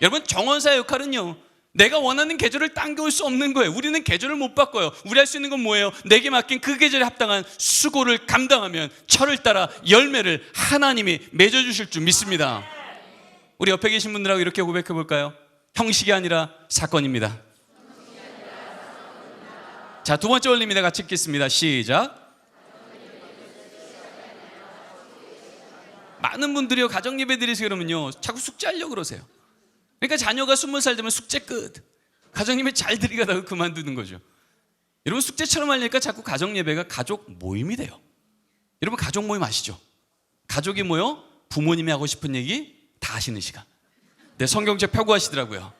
여러분, 정원사의 역할은요, 내가 원하는 계절을 당겨올 수 없는 거예요. 우리는 계절을 못 바꿔요. 우리 할 수 있는 건 뭐예요? 내게 맡긴 그 계절에 합당한 수고를 감당하면 철을 따라 열매를 하나님이 맺어주실 줄 믿습니다. 우리 옆에 계신 분들하고 이렇게 고백해 볼까요? 형식이 아니라 사건입니다. 자, 두 번째 원리입니다. 같이 읽겠습니다. 시작. 많은 분들이요, 가정예배 드리세요 그러면요, 자꾸 숙제하려고 그러세요. 그러니까 자녀가 20살 되면 숙제 끝. 가정예배 잘 드리다가 그만두는 거죠. 여러분, 숙제처럼 하려니까 자꾸 가정예배가 가족 모임이 돼요. 여러분, 가족 모임 아시죠? 가족이 모여 부모님이 하고 싶은 얘기 다 하시는 시간. 네, 성경책 펴고 하시더라고요.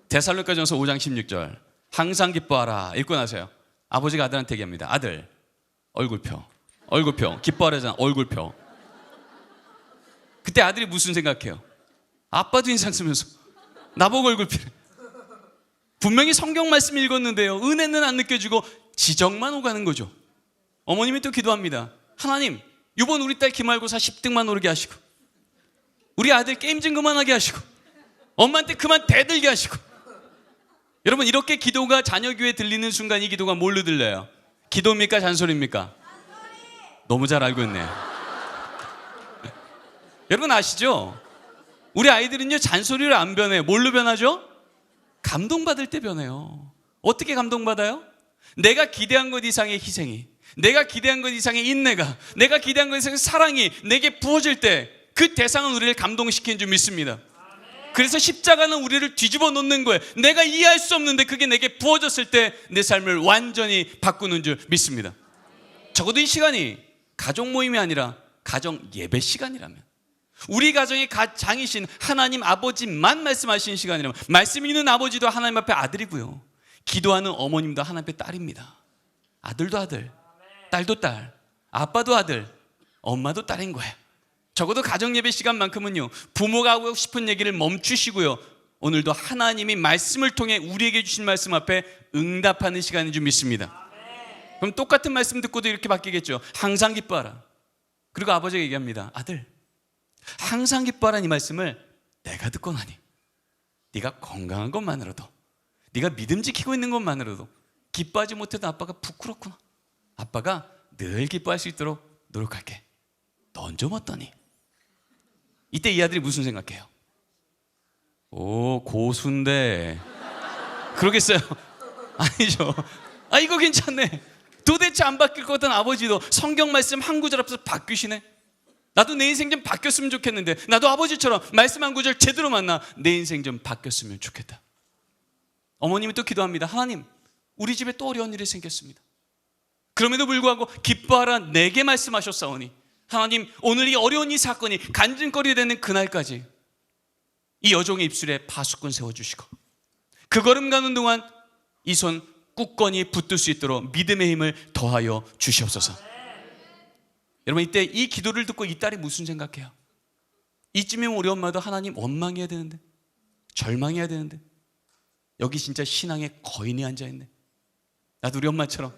데살로니가전서 5장 16절. 항상 기뻐하라. 읽고 나서요, 아버지가 아들한테 얘기합니다. 아들, 얼굴 펴. 얼굴 펴. 기뻐하라잖아. 얼굴 펴. 그때 아들이 무슨 생각해요? 아빠도 인상 쓰면서 나보고 얼굴 피래. 분명히 성경 말씀 읽었는데요, 은혜는 안 느껴지고 지적만 오가는 거죠. 어머님이 또 기도합니다. 하나님, 이번 우리 딸 기말고사 10등만 오르게 하시고, 우리 아들 게임 좀 그만하게 하시고, 엄마한테 그만 대들게 하시고. 여러분, 이렇게 기도가 자녀 귀에 들리는 순간 이 기도가 뭘로 들려요? 기도입니까? 잔소리입니까? 너무 잘 알고 있네요. 여러분 아시죠? 우리 아이들은요, 잔소리를 안 변해요. 뭘로 변하죠? 감동받을 때 변해요. 어떻게 감동받아요? 내가 기대한 것 이상의 희생이, 내가 기대한 것 이상의 인내가, 내가 기대한 것 이상의 사랑이 내게 부어질 때 그 대상은 우리를 감동시키는 줄 믿습니다. 그래서 십자가는 우리를 뒤집어 놓는 거예요. 내가 이해할 수 없는데 그게 내게 부어졌을 때 내 삶을 완전히 바꾸는 줄 믿습니다. 적어도 이 시간이 가족 모임이 아니라 가정 예배 시간이라면, 우리 가정의 장이신 하나님 아버지만 말씀하시는 시간이라면, 말씀 있는 아버지도 하나님 앞에 아들이고요, 기도하는 어머님도 하나님 앞에 딸입니다. 아들도 아들, 딸도 딸, 아빠도 아들, 엄마도 딸인 거예요. 적어도 가정 예배 시간만큼은요, 부모가 하고 싶은 얘기를 멈추시고요, 오늘도 하나님이 말씀을 통해 우리에게 주신 말씀 앞에 응답하는 시간인 줄 믿습니다. 그럼 똑같은 말씀 듣고도 이렇게 바뀌겠죠. 항상 기뻐하라. 그리고 아버지가 얘기합니다. 아들, 항상 기뻐하라는 이 말씀을 내가 듣고 나니 네가 건강한 것만으로도, 네가 믿음 지키고 있는 것만으로도 기뻐하지 못해도 아빠가 부끄럽구나. 아빠가 늘 기뻐할 수 있도록 노력할게. 넌 좀 어떠니? 이때 이 아들이 무슨 생각해요? 오, 고수인데 그러겠어요? 아니죠. 아, 이거 괜찮네. 도대체 안 바뀔 것 같은 아버지도 성경 말씀 한 구절 앞에서 바뀌시네. 나도 내 인생 좀 바뀌었으면 좋겠는데, 나도 아버지처럼 말씀 한 구절 제대로 만나 내 인생 좀 바뀌었으면 좋겠다. 어머님이 또 기도합니다. 하나님, 우리 집에 또 어려운 일이 생겼습니다. 그럼에도 불구하고 기뻐하라 내게 말씀하셨사오니 하나님, 오늘 이 어려운 이 사건이 간증거리 되는 그날까지 이 여종의 입술에 파수꾼 세워주시고 그 걸음 가는 동안 이 손 굳건히 붙들 수 있도록 믿음의 힘을 더하여 주시옵소서. 여러분, 이때 이 기도를 듣고 이 딸이 무슨 생각해요? 이쯤이면 우리 엄마도 하나님 원망해야 되는데, 절망해야 되는데, 여기 진짜 신앙의 거인이 앉아있네. 나도 우리 엄마처럼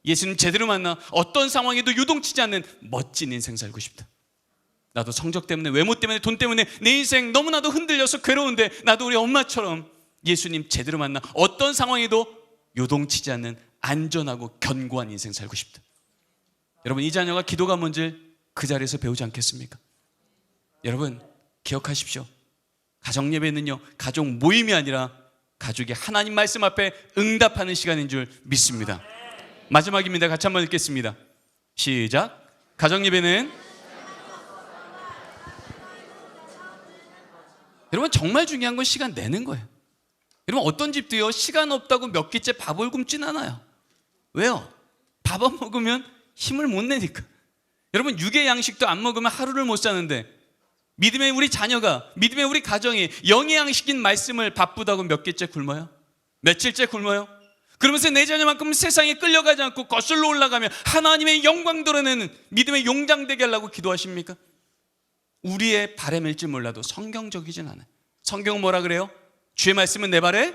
예수님 제대로 만나 어떤 상황에도 유동치지 않는 멋진 인생 살고 싶다. 나도 성적 때문에, 외모 때문에, 돈 때문에 내 인생 너무나도 흔들려서 괴로운데, 나도 우리 엄마처럼 예수님 제대로 만나 어떤 상황에도 요동치지 않는 안전하고 견고한 인생 살고 싶다. 여러분, 이 자녀가 기도가 뭔지 그 자리에서 배우지 않겠습니까? 여러분, 기억하십시오. 가정 예배는요, 가족 모임이 아니라 가족이 하나님 말씀 앞에 응답하는 시간인 줄 믿습니다. 마지막입니다. 같이 한번 읽겠습니다. 시작. 가정 예배는 여러분, 정말 중요한 건 시간 내는 거예요. 여러분, 어떤 집도요, 시간 없다고 몇 끼째 밥을 굶진 않아요. 왜요? 밥 안 먹으면 힘을 못 내니까. 여러분, 육의 양식도 안 먹으면 하루를 못 사는데, 믿음의 우리 자녀가, 믿음의 우리 가정이 영의 양식인 말씀을 바쁘다고 몇 개째 굶어요? 며칠째 굶어요? 그러면서 내 자녀만큼 세상에 끌려가지 않고 거슬러 올라가며 하나님의 영광 드러내는 믿음의 용장 되게 하려고 기도하십니까? 우리의 바람일지 몰라도 성경적이진 않아요. 성경은 뭐라 그래요? 주의 말씀은 내 발의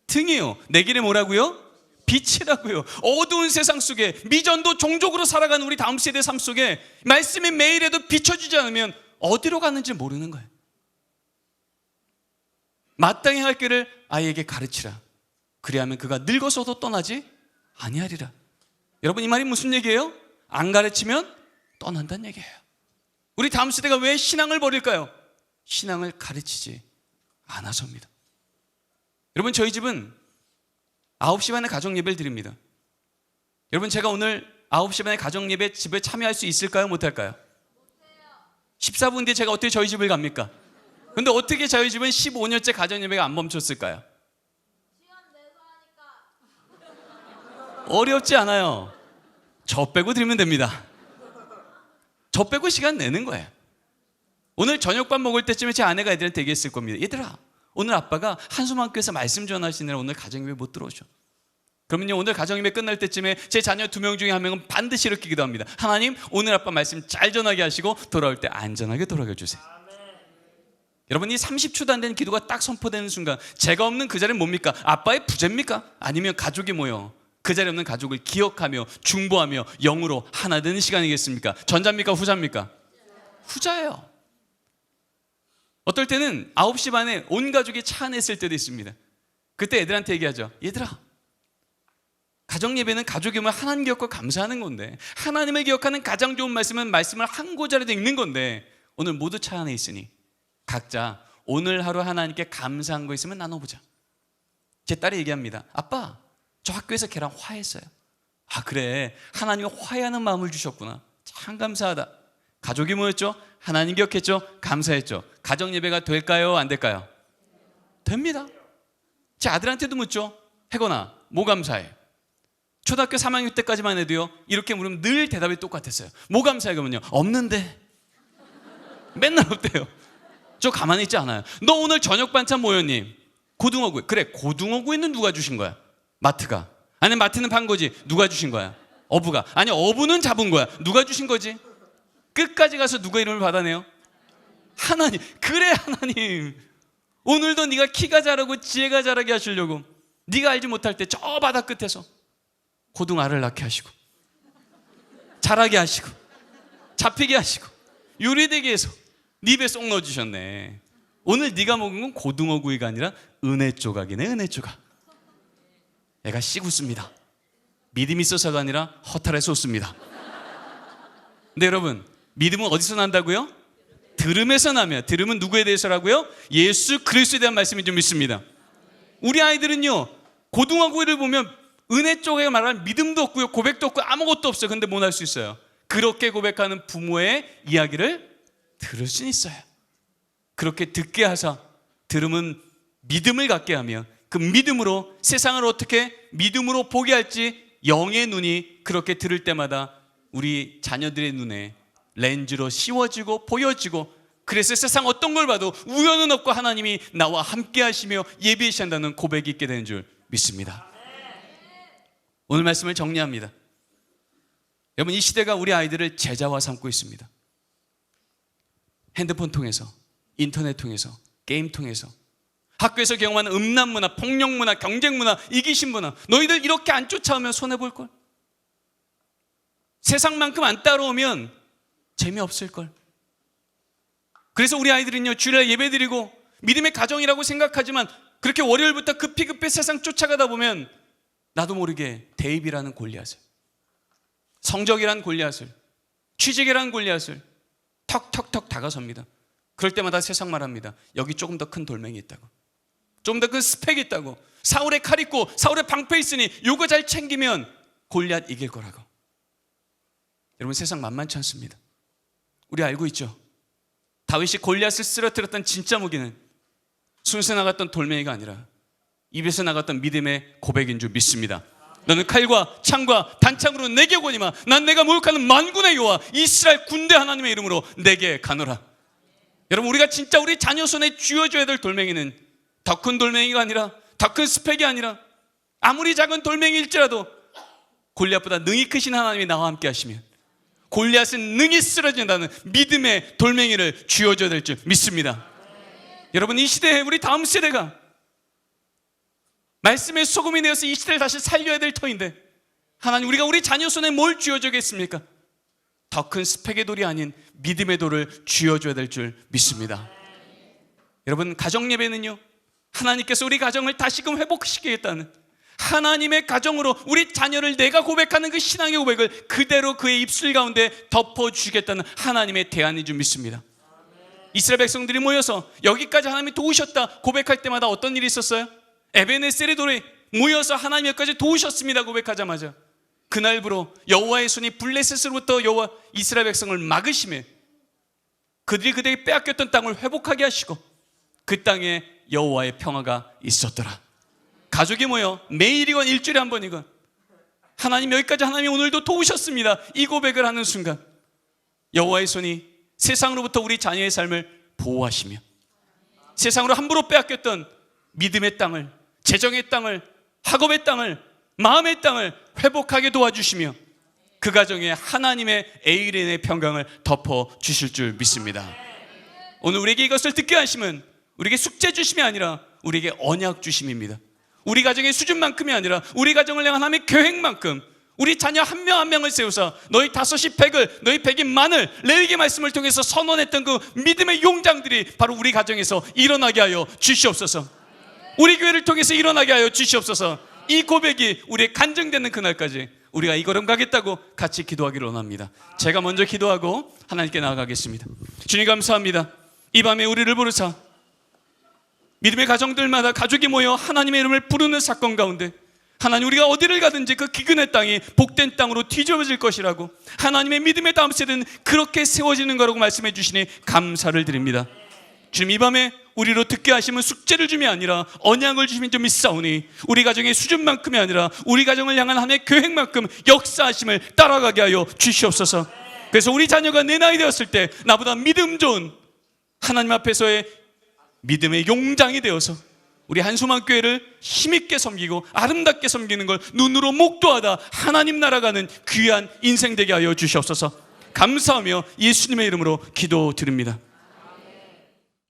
등이요, 내 길에 뭐라고요? 빛이라고요. 어두운 세상 속에 미전도 종족으로 살아가는 우리 다음 세대 삶 속에 말씀이 매일에도 비춰주지 않으면 어디로 가는지 모르는 거예요. 마땅히 할 길을 아이에게 가르치라. 그리하면 그가 늙어서도 떠나지 아니하리라. 여러분, 이 말이 무슨 얘기예요? 안 가르치면 떠난다는 얘기예요. 우리 다음 세대가 왜 신앙을 버릴까요? 신앙을 가르치지 않아서입니다. 여러분, 저희 집은 9시 반에 가정 예배를 드립니다. 여러분, 제가 오늘 9시 반에 가정 예배 집에 참여할 수 있을까요? 못할까요? 14분 뒤에 제가 어떻게 저희 집을 갑니까? 근데 어떻게 저희 집은 15년째 가정 예배가 안 멈췄을까요? 어렵지 않아요. 저 빼고 드리면 됩니다. 저 빼고 시간 내는 거예요. 오늘 저녁밥 먹을 때쯤에 제 아내가 애들한테 얘기했을 겁니다. 얘들아, 오늘 아빠가 한숨학교에서 말씀 전하시느라 오늘 가정예배 못 들어오셔. 그러면요, 오늘 가정예배 끝날 때쯤에 제 자녀 2명 중에 1명은 반드시 이렇게 기도합니다. 하나님, 오늘 아빠 말씀 잘 전하게 하시고 돌아올 때 안전하게 돌아가 주세요. 여러분, 이 30초도 안 되는 기도가 딱 선포되는 순간 제가 없는 그 자리는 뭡니까? 아빠의 부재입니까? 아니면 가족이 모여 그 자리에 없는 가족을 기억하며 중보하며 영으로 하나 되는 시간이겠습니까? 전자입니까? 후자입니까? 후자예요. 어떨 때는 9시 반에 온 가족이 차 안에 있을 때도 있습니다. 그때 애들한테 얘기하죠. 얘들아, 가정예배는 가족이 오면 하나님 기억과 감사하는 건데, 하나님을 기억하는 가장 좋은 말씀은 말씀을 한 구절에도 읽는 건데, 오늘 모두 차 안에 있으니 각자 오늘 하루 하나님께 감사한 거 있으면 나눠보자. 제 딸이 얘기합니다. 아빠, 저 학교에서 걔랑 화했어요. 아, 그래, 하나님이 화해하는 마음을 주셨구나. 참 감사하다. 가족이 모였죠? 하나님 기억했죠? 감사했죠? 가정예배가 될까요? 안 될까요? 됩니다. 제 아들한테도 묻죠. 혜건아, 뭐 감사해? 초등학교 3학년 때까지만 해도요, 이렇게 물으면 늘 대답이 똑같았어요. 뭐 감사해? 그러면요, 없는데. 맨날 없대요. 저 가만히 있지 않아요. 너 오늘 저녁 반찬 뭐였니? 고등어구이. 그래, 고등어구이는 누가 주신 거야? 마트가. 아니, 마트는 판 거지. 누가 주신 거야? 어부가. 아니, 어부는 잡은 거야. 누가 주신 거지? 끝까지 가서 누가 이름을 받아내요? 하나님. 그래, 하나님. 오늘도 네가 키가 자라고 지혜가 자라게 하시려고 네가 알지 못할 때 저 바다 끝에서 고등어를 낳게 하시고 자라게 하시고 잡히게 하시고 요리되게 해서 네 입에 쏙 넣어주셨네. 오늘 네가 먹은 건 고등어 구이가 아니라 은혜 조각이네. 은혜 조각. 애가 씩웃습니다. 믿음이 있어서가 아니라 허탈해서 웃습니다. 근데 여러분, 믿음은 어디서 난다고요? 들음에서 나며, 들음은 누구에 대해서라고요? 예수 그리스도에 대한 말씀인 줄 믿습니다. 우리 아이들은요, 고등어 구이를 보면 은혜 쪽에 말하는 믿음도 없고요, 고백도 없고 아무것도 없어요. 근데 뭘 할 수 있어요? 그렇게 고백하는 부모의 이야기를 들을 수 있어요. 그렇게 듣게 하사 들으면 믿음을 갖게 하며 그 믿음으로 세상을 어떻게 믿음으로 보게 할지 영의 눈이 그렇게 들을 때마다 우리 자녀들의 눈에 렌즈로 씌워지고 보여지고, 그래서 세상 어떤 걸 봐도 우연은 없고 하나님이 나와 함께 하시며 예비하신다는 고백이 있게 되는 줄 믿습니다. 오늘 말씀을 정리합니다. 여러분, 이 시대가 우리 아이들을 제자화 삼고 있습니다. 핸드폰 통해서, 인터넷 통해서, 게임 통해서, 학교에서 경험하는 음란 문화, 폭력 문화, 경쟁 문화, 이기심 문화, 너희들 이렇게 안 쫓아오면 손해볼걸? 세상만큼 안 따라오면 재미없을걸? 그래서 우리 아이들은요, 주일날 예배드리고 믿음의 가정이라고 생각하지만 그렇게 월요일부터 급히 세상 쫓아가다 보면 나도 모르게 대입이라는 골리앗을, 성적이라는 골리앗을, 취직이라는 골리앗을 턱턱턱 다가섭니다. 그럴 때마다 세상 말합니다. 여기 조금 더 큰 돌멩이 있다고, 좀 더 큰 스펙이 있다고, 사울의 칼 있고 사울의 방패 있으니 요거 잘 챙기면 골리앗 이길 거라고. 여러분, 세상 만만치 않습니다. 우리 알고 있죠? 다윗이 골리앗을 쓰러뜨렸던 진짜 무기는 순서 나갔던 돌멩이가 아니라 입에서 나갔던 믿음의 고백인 줄 믿습니다. 너는 칼과 창과 단창으로 내게 오거니와 난 내가 모욕하는 만군의 여호와 이스라엘 군대 하나님의 이름으로 내게 가노라. 여러분, 우리가 진짜 우리 자녀 손에 쥐어줘야 될 돌멩이는 더 큰 돌멩이가 아니라, 더 큰 스펙이 아니라, 아무리 작은 돌멩이일지라도 골리앗보다 능히 크신 하나님이 나와 함께 하시면 골리앗은 능히 쓰러진다는 믿음의 돌멩이를 쥐어줘야 될 줄 믿습니다. 여러분, 이 시대에 우리 다음 세대가 말씀의 소금이 되어서 이 시대를 다시 살려야 될 터인데, 하나님, 우리가 우리 자녀 손에 뭘 쥐어주겠습니까? 더 큰 스펙의 돌이 아닌 믿음의 돌을 쥐어줘야 될 줄 믿습니다. 여러분, 가정예배는요, 하나님께서 우리 가정을 다시금 회복시키겠다는, 하나님의 가정으로 우리 자녀를 내가 고백하는 그 신앙의 고백을 그대로 그의 입술 가운데 덮어주겠다는 하나님의 대안인 줄 믿습니다. 이스라엘 백성들이 모여서 여기까지 하나님이 도우셨다 고백할 때마다 어떤 일이 있었어요? 에베네셀의 돌에 모여서 하나님 여기까지 도우셨습니다 고백하자마자 그날부로 여호와의 손이 블레셋으로부터 여호와 이스라엘 백성을 막으시며 그들이 그들에게 빼앗겼던 땅을 회복하게 하시고 그 땅에 여호와의 평화가 있었더라. 가족이 모여 매일이건 일주일에 한 번이건 하나님 여기까지 하나님이 오늘도 도우셨습니다 이 고백을 하는 순간 여호와의 손이 세상으로부터 우리 자녀의 삶을 보호하시며 세상으로 함부로 빼앗겼던 믿음의 땅을, 재정의 땅을, 학업의 땅을, 마음의 땅을 회복하게 도와주시며 그 가정에 하나님의 에이렌의 평강을 덮어주실 줄 믿습니다. 오늘 우리에게 이것을 듣게 하시면 우리에게 숙제 주심이 아니라 우리에게 언약 주심입니다. 우리 가정의 수준만큼이 아니라 우리 가정을 향한 하나님의 계획만큼 우리 자녀 한 명 한 명을 세우사 너희 5이 100을 너희 100이 만을 레위기 말씀을 통해서 선언했던 그 믿음의 용장들이 바로 우리 가정에서 일어나게 하여 주시옵소서. 우리 교회를 통해서 일어나게 하여 주시옵소서. 이 고백이 우리의 간증되는 그날까지 우리가 이 걸음 가겠다고 같이 기도하기를 원합니다. 제가 먼저 기도하고 하나님께 나아가겠습니다. 주님 감사합니다. 이 밤에 우리를 부르사 믿음의 가정들마다 가족이 모여 하나님의 이름을 부르는 사건 가운데 하나님 우리가 어디를 가든지 그 기근의 땅이 복된 땅으로 뒤집어질 것이라고 하나님의 믿음의 다음 세대는 그렇게 세워지는 거라고 말씀해 주시니 감사를 드립니다. 주님 이 밤에 우리로 듣게 하시면 숙제를 줌이 아니라 언약을 주시면 좀 있사오니 우리 가정의 수준만큼이 아니라 우리 가정을 향한 하나님의 계획만큼 역사하심을 따라가게 하여 주시옵소서. 그래서 우리 자녀가 내 나이 되었을 때 나보다 믿음 좋은 하나님 앞에서의 믿음의 용장이 되어서 우리 한소만 교회를 힘있게 섬기고 아름답게 섬기는 걸 눈으로 목도하다 하나님 나라 가는 귀한 인생 되게 하여 주시옵소서. 감사하며 예수님의 이름으로 기도드립니다.